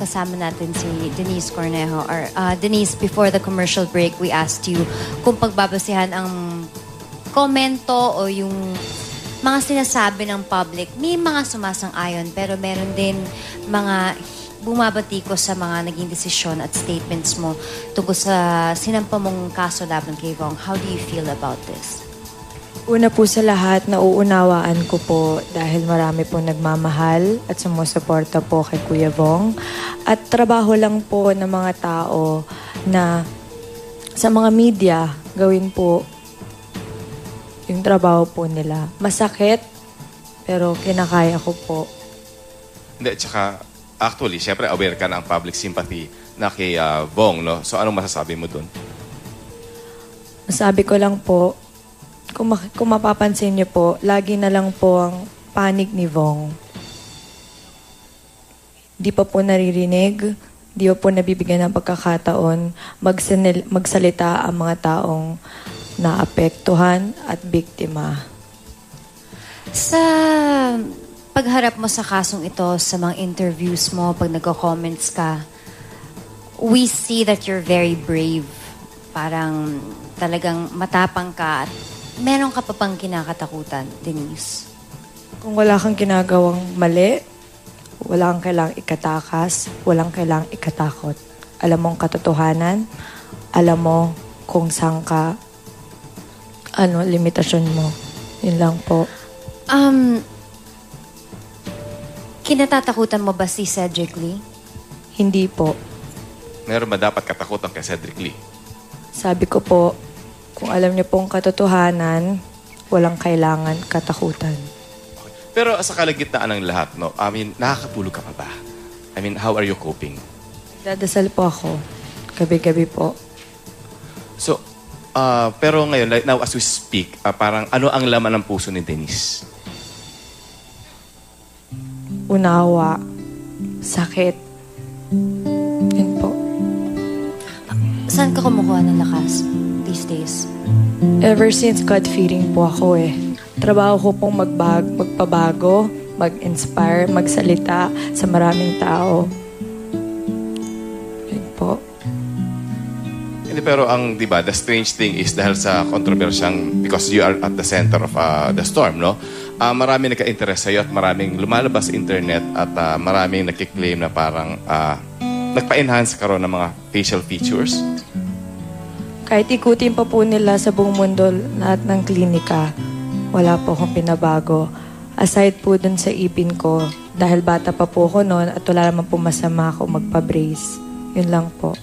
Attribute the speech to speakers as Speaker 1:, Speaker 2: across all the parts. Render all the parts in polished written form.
Speaker 1: kasama natin si Denise Cornejo. Or, Denise, before the commercial break, we asked you kung pagbabasihan ang komento o yung mga sinasabi ng public. May mga sumasang-ayon, pero meron din mga bumabatiko sa mga naging desisyon at statements mo tungkol sa sinampa mong kaso laban kay Vong. How do you feel about this?
Speaker 2: Una po sa lahat, nauunawaan ko po dahil marami po nagmamahal at sumusuporta po kay Kuya Vong. At trabaho lang po ng mga tao na sa mga media gawin po yung trabaho po nila. Masakit, pero kinakaya ko po.
Speaker 3: Hindi, tsaka actually, syempre aware ka ng public sympathy na kay Vong, no? So anong masasabi mo dun?
Speaker 2: Masabi ko lang po, kung mapapansin niyo po, lagi na lang po ang panig ni Vong. Di pa po naririnig, di pa po nabibigyan ng pagkakataon magsalita ang mga taong naapektuhan at biktima.
Speaker 1: Sa pagharap mo sa kasong ito, sa mga interviews mo, pag nagko-comments ka, we see that you're very brave. Parang talagang matapang ka at meron ka pa bang kinakatakutan, Denise?
Speaker 2: Kung wala kang ginagawang mali, wala kang kailangang ikatakas, walang kailangang ikatakot. Alam mo ang katotohanan, alam mo kung saan ka, limitasyon mo. Yun lang po.
Speaker 1: Kinatatakutan mo ba si Cedric Lee?
Speaker 2: Hindi po.
Speaker 3: Meron ba dapat katakutan kay Cedric Lee?
Speaker 2: Sabi ko po, kung alam niyo pong katotohanan, walang kailangan katakutan.
Speaker 3: Okay. Pero sa kalagitnaan ng lahat, no? I mean, nakakatulog ka pa ba? I mean, how are you coping?
Speaker 2: Dadasal po ako. Gabi-gabi po.
Speaker 3: So, pero ngayon, like, now as we speak, parang ano ang laman ng puso ni Denise?
Speaker 2: Unawa. Sakit. Yun po.
Speaker 1: Saan ka kumukuha ng lakas these days?
Speaker 2: Ever since God feeding po ako eh. Trabaho ko pong magpabago, mag-inspire, magsalita sa maraming tao. Yun po.
Speaker 3: Hindi, pero ang, di ba, the strange thing is dahil sa kontrobersyang, because you are at the center of the storm, no? Maraming nagka-interest sa'yo at maraming lumalabas sa internet at maraming nakiklaim na parang nagpa-enhance ka ron ng mga facial features.
Speaker 2: Kahit ikutin pa po nila sa buong mundo lahat ng klinika, wala po akong pinabago. Aside po dun sa ipin ko, dahil bata pa po ako noon at wala naman po masama ako magpa-brace. Yun lang po.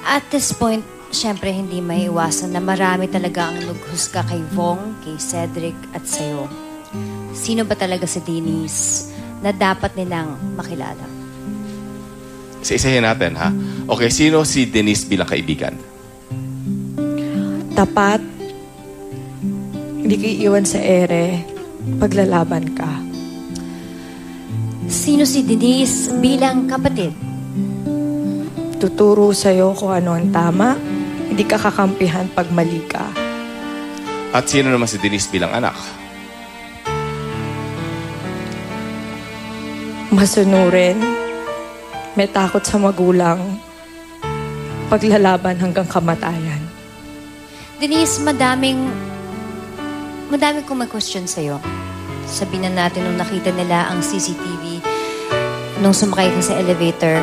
Speaker 1: At this point, syempre hindi maiiwasan na marami talaga ang lughusga kay Vong, kay Cedric at sa'yo. Sino ba talaga si Denise na dapat nilang makilala?
Speaker 3: Isa-isahin natin, ha? Okay, sino si Denise bilang kaibigan?
Speaker 2: Tapat, hindi ka iiwan sa ere, paglalaban ka.
Speaker 1: Sino si Denise bilang kapatid?
Speaker 2: Tuturo sa'yo kung ano ang tama, hindi ka kakampihan pag mali ka.
Speaker 3: At sino naman si Denise bilang anak?
Speaker 2: Masunurin, may takot sa magulang, paglalaban hanggang kamatayan.
Speaker 1: Denise, madaming kong may question sa'yo. Sabihin na natin nung nakita nila ang CCTV, nung sumakay ka sa elevator,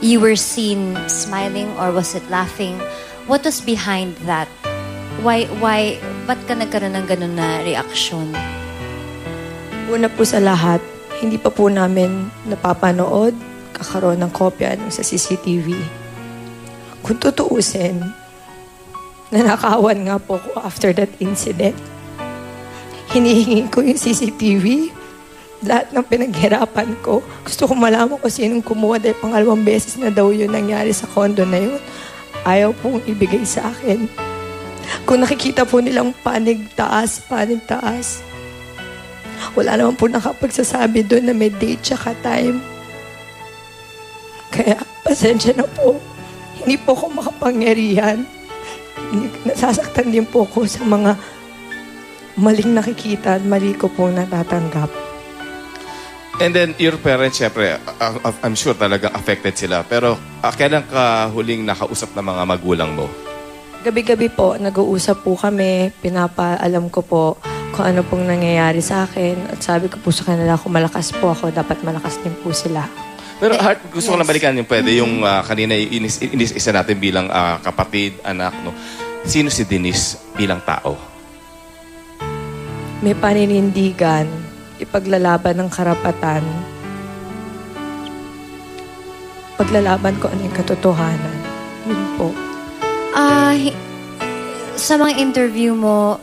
Speaker 1: you were seen smiling or was it laughing? What was behind that? Ba't ka nagkaroon ng ganun na reaksyon?
Speaker 2: Una po sa lahat, hindi pa po namin napapanood, kakaroon ng kopya sa CCTV. Kung tutuusin, nanakawan nga po ko after that incident. Hinihingi ko yung CCTV. Lahat ng pinaghirapan ko. Gusto ko malaman kung sinong kumuha dahil pangalawang beses na daw yun nangyari sa condo na yun. Ayaw pong ibigay sa akin. Kung nakikita po nilang panig taas. Wala naman po nakapagsasabi doon na may date tsaka time. Kaya pasensya na po. Hindi po ako makapangyarihan. Nasasaktan din po ako sa mga maling nakikita at mali ko pong natatanggap.
Speaker 3: And then, your parents, syempre, I'm sure talagang affected sila. Pero, kailan ka huling nakausap ng mga magulang mo?
Speaker 2: Gabi-gabi po, nag-uusap po kami, pinapaalam ko po kung ano pong nangyayari sa akin. At sabi ko po sa kanila, kung malakas po ako, dapat malakas din po sila.
Speaker 3: Pero Heart, gusto ko lang balikan yung pwede. Yung kanina inis-isa natin bilang kapatid, anak, no? Sino si Denise bilang tao?
Speaker 2: May paninindigan, ipaglalaban ng karapatan, paglalaban ko ano yung katotohanan. Yun po.
Speaker 1: Sa mga interview mo,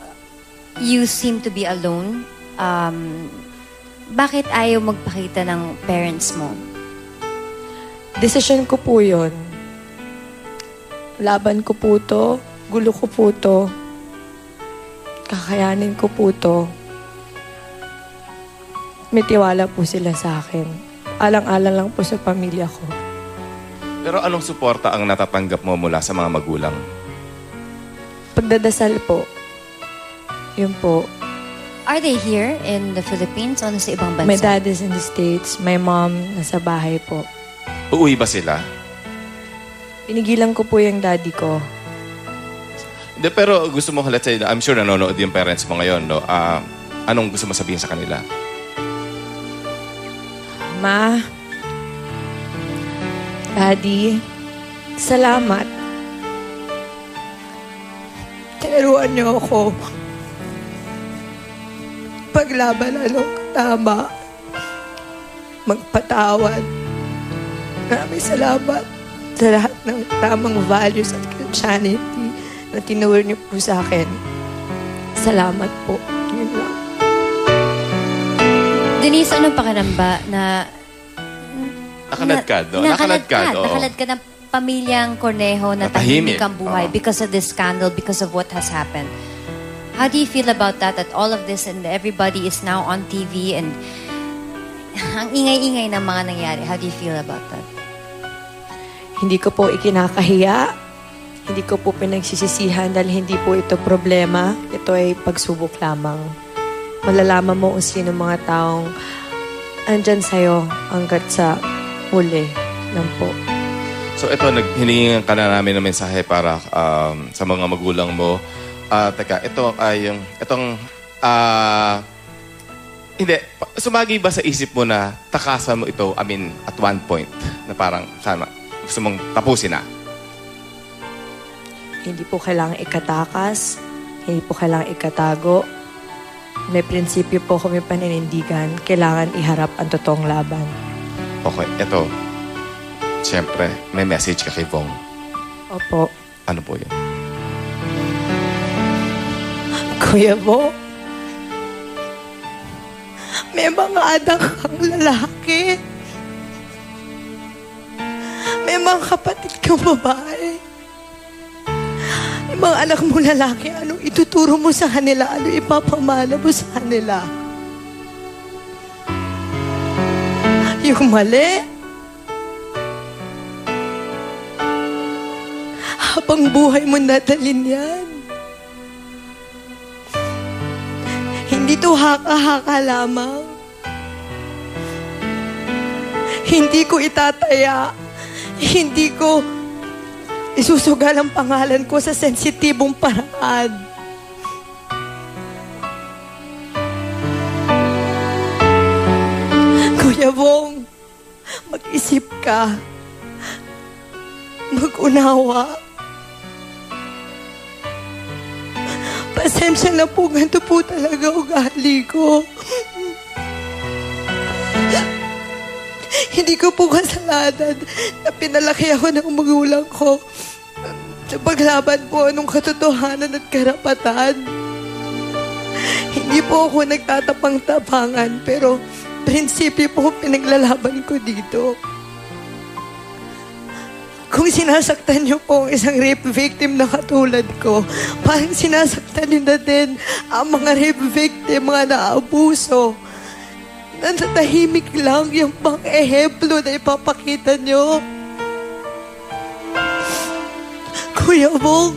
Speaker 1: you seem to be alone. Bakit ayaw magpakita ng parents mo?
Speaker 2: Desisyon ko po yun. Laban ko po to, gulo ko po to, kakayanin ko po to. May tiwala po sila sa akin. Alang-alang lang po sa pamilya ko.
Speaker 3: Pero anong suporta ang natatanggap mo mula sa mga magulang?
Speaker 2: Pagdadasal po. Yun po.
Speaker 1: Are they here in the Philippines o nasa ibang bansa?
Speaker 2: My dad is in the States. My mom nasa bahay po.
Speaker 3: Uuwi ba sila?
Speaker 2: Pinigilan ko po yung daddy ko.
Speaker 3: Hindi, pero gusto mo, let's say, I'm sure nanonood yung parents mo ngayon, no? Anong gusto mo sabihin sa kanila?
Speaker 2: Ma, Daddy, salamat. Tinuruan niyo ako. Paglaban anong tama. Magpatawad. Maraming salamat sa lahat ng tamang values at Christianity na tinuro niyo po sa akin. Salamat po. Yun lang.
Speaker 1: Denise, anong pakiramdam na
Speaker 3: Nakaladkad, no? Nakaladkad, oo.
Speaker 1: Nakaladkad ng pamilyang Cornejo na
Speaker 3: Natahimik,
Speaker 1: tahimik ang buhay because of this scandal, because of what has happened. How do you feel about that all of this and everybody is now on TV and ang ingay-ingay ng mga nangyari? How do you feel about that?
Speaker 2: Hindi ko po ikinakahiya. Hindi ko po pinagsisisihan dahil hindi po ito problema. Ito ay pagsubok lamang. Malalaman mo kung sino mga taong andyan sa'yo hanggat sa huli lang po.
Speaker 3: So ito, hinihingan ka na namin ng mensahe para sa mga magulang mo. Teka, ito ay yung, hindi, sumagi ba sa isip mo na takasan mo ito, at one point, na parang, sana, gusto mong tapusin na?
Speaker 2: Hindi po kailangan ikatakas. Hindi po kailangan ikatago. May prinsipyo po kami paninindigan. Kailangan iharap ang totoong laban.
Speaker 3: Okay, ito. Siyempre, may message ka kay Vong.
Speaker 2: Opo.
Speaker 3: Ano po yun?
Speaker 2: Kuya Bo, may mga anak kang lalaki. May mga kapatid kang babae. May mga anak mo lalaki, anong ituturo mo sa kanila? Ano ipapamana mo sa kanila? Yung mali? Habang buhay mo nadalin yan. Hindi to haka-haka lamang. Hindi ko itataya. Hindi ko isusugal ang pangalan ko sa sensitibong paraan. Kuya Bong, mag-isip ka. Mag-unawa. Pasensya na po, ganito po talaga ugali ko. Hindi ko po kasalanan na pinalaki ako ng magulang ko sa paglaban po anong katotohanan at karapatan. Hindi po ako nagtatapang-tapangan, pero prinsipyo po pinaglalaban ko dito. Kung sinasaktan niyo po ang isang rape victim na katulad ko, parang sinasaktan niyo na din ang mga rape victim, mga naabuso. Nanatahimik lang yung pang-ehemplo na ipapakita niyo. Kuya Bong,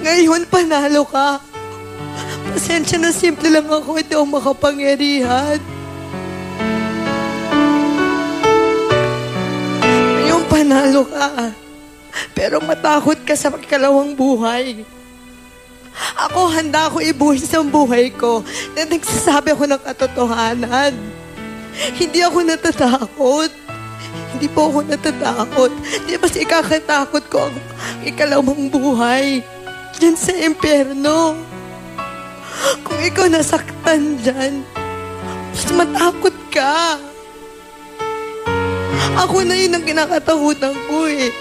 Speaker 2: ngayon panalo ka. Pasensya na, simple lang ako, hindi ako makapangyarihan. Mananalo ka. Pero matakot ka sa ikalawang buhay. Ako, handa ako ibuhis ang buhay ko na nagsasabi ako ng katotohanan. Hindi ako natatakot. Hindi po ako natatakot. Di ba ikakatakot ko ang ikalawang buhay dyan sa impyerno? Kung ikaw nasaktan dyan, mas matakot ka. Ako na yun ang kinakatakutan ko eh.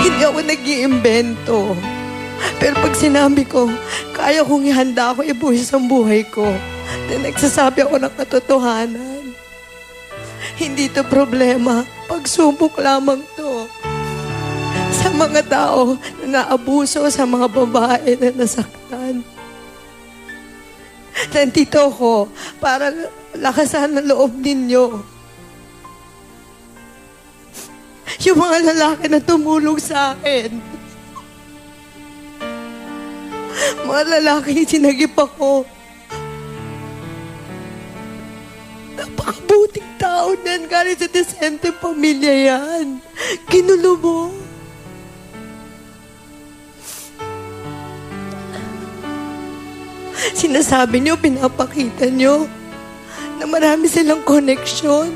Speaker 2: Hindi ako nag-iimbento. Pero pag sinabi ko, kaya kong ihanda ako ibuhis ang buhay ko, na nagsasabi ako ng katotohanan. Hindi to problema. Pagsubok lamang to. Sa mga tao na naabuso, sa mga babae na nasaktan. Nandito ako para lakasan ang loob ninyo. Yung mga lalaki na tumulong sa akin. Mga lalaki sinagip ako. Napakabuting tao yan. Galing sa desente pamilya yan. Ginulo mo. Sinasabi nyo, pinapakita nyo na marami silang koneksyon.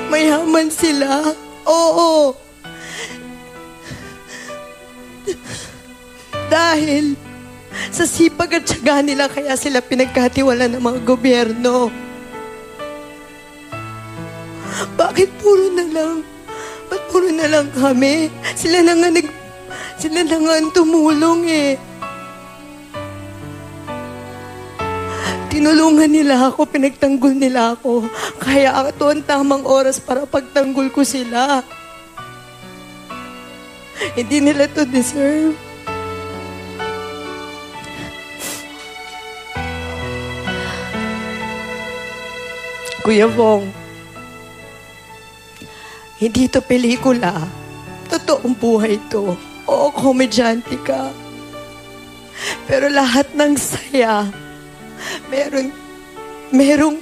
Speaker 2: Mayaman sila. Oo. Dahil sa sipag at tiyaga nila, kaya sila pinagkatiwala ng mga gobyerno. Bakit puro na lang? Ba't puro na lang kami? Sila na nga ang tumulong eh. Tinulungan nila ako, pinagtanggol nila ako. Kaya ito ang tamang oras para pagtanggol ko sila. Hindi nila to deserve. Kuya Bong, hindi ito pelikula. Totoong buhay ito. Oo, komedyante ka. Pero lahat ng saya, merong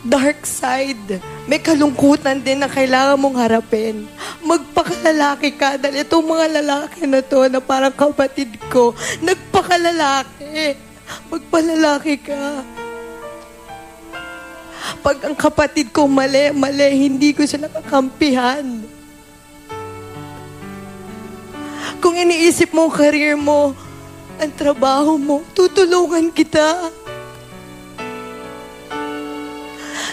Speaker 2: dark side. May kalungkutan din na kailangan mong harapin. Magpakalalaki ka dahil itong mga lalaki na to na parang kapatid ko, nagpakalalaki. Magpalalaki ka. Pag ang kapatid ko mali, hindi ko sila kakampihan. Kung iniisip mo ang career mo, ang trabaho mo, tutulungan kita.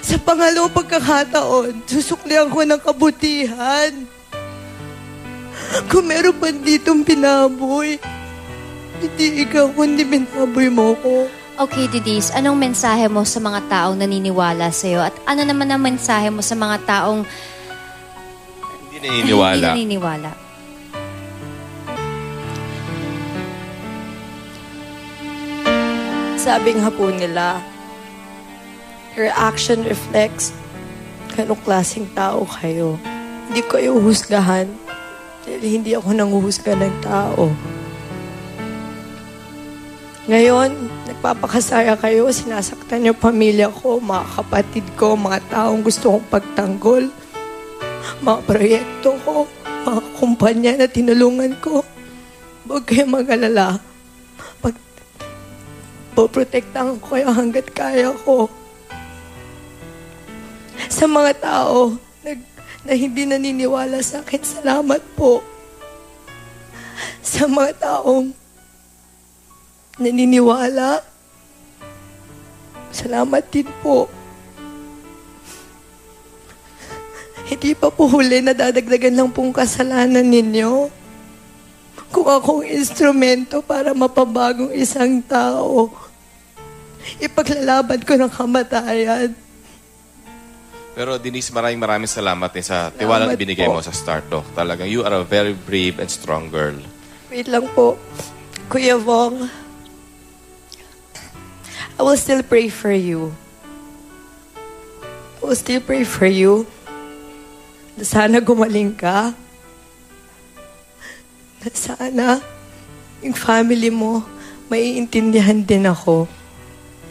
Speaker 2: Sa pangalawang pagkakataon, susuklihan ko ng kabutihan. Kung meron pa ditong binaboy, hindi ikaw, kundi binaboy mo ko.
Speaker 1: Okay, Denise, anong mensahe mo sa mga taong naniniwala sa'yo? At ano naman ang mensahe mo sa mga taong
Speaker 3: Hindi naniniwala.
Speaker 1: hindi naniniwala?
Speaker 2: Sabi nga po nila, your action reflects kanong klaseng tao kayo. Hindi ko kayo husgahan dahil hindi ako nanguhusga ng tao. Ngayon, nagpapakasaya kayo, sinasaktan yung pamilya ko, mga kapatid ko, mga taong gusto kong pagtanggol, mga proyekto ko, mga kumpanya na tinulungan ko. Huwag kayo mag-alala. Poprotektahan ko kayo hanggat kaya ko. Sa mga tao na hindi naniniwala sa akin, salamat po. Sa mga taong naniniwala, salamat din po. Hindi pa po huli na dadagdagan lang pong kasalanan ninyo. Kung akong instrumento para mapabagong isang tao, ipaglalaban ko ng kamatayan.
Speaker 3: Pero Denise, maraming salamat din sa tiwalang ibinigay mo sa Star Talk. Talagang you are a very brave and strong girl.
Speaker 2: Wait lang po. Kuya Bong, I will still pray for you. I will still pray for you. Na sana gumaling ka. Na sana yung family mo maiintindihan din ako.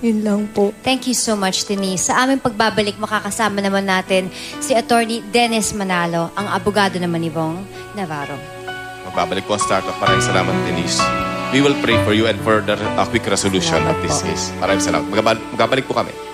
Speaker 2: Yun lang po.
Speaker 1: Thank you so much, Denise. Sa aming pagbabalik, makakasama naman natin si Attorney Dennis Manalo, ang abogado naman ni Bong Navarro.
Speaker 3: Magbabalik po ang startup. Maraming salamat, Denise. We will pray for you and for the quick resolution
Speaker 1: Salamat
Speaker 3: of this
Speaker 1: po.
Speaker 3: case. Maraming salamat. Magbabalik po kami.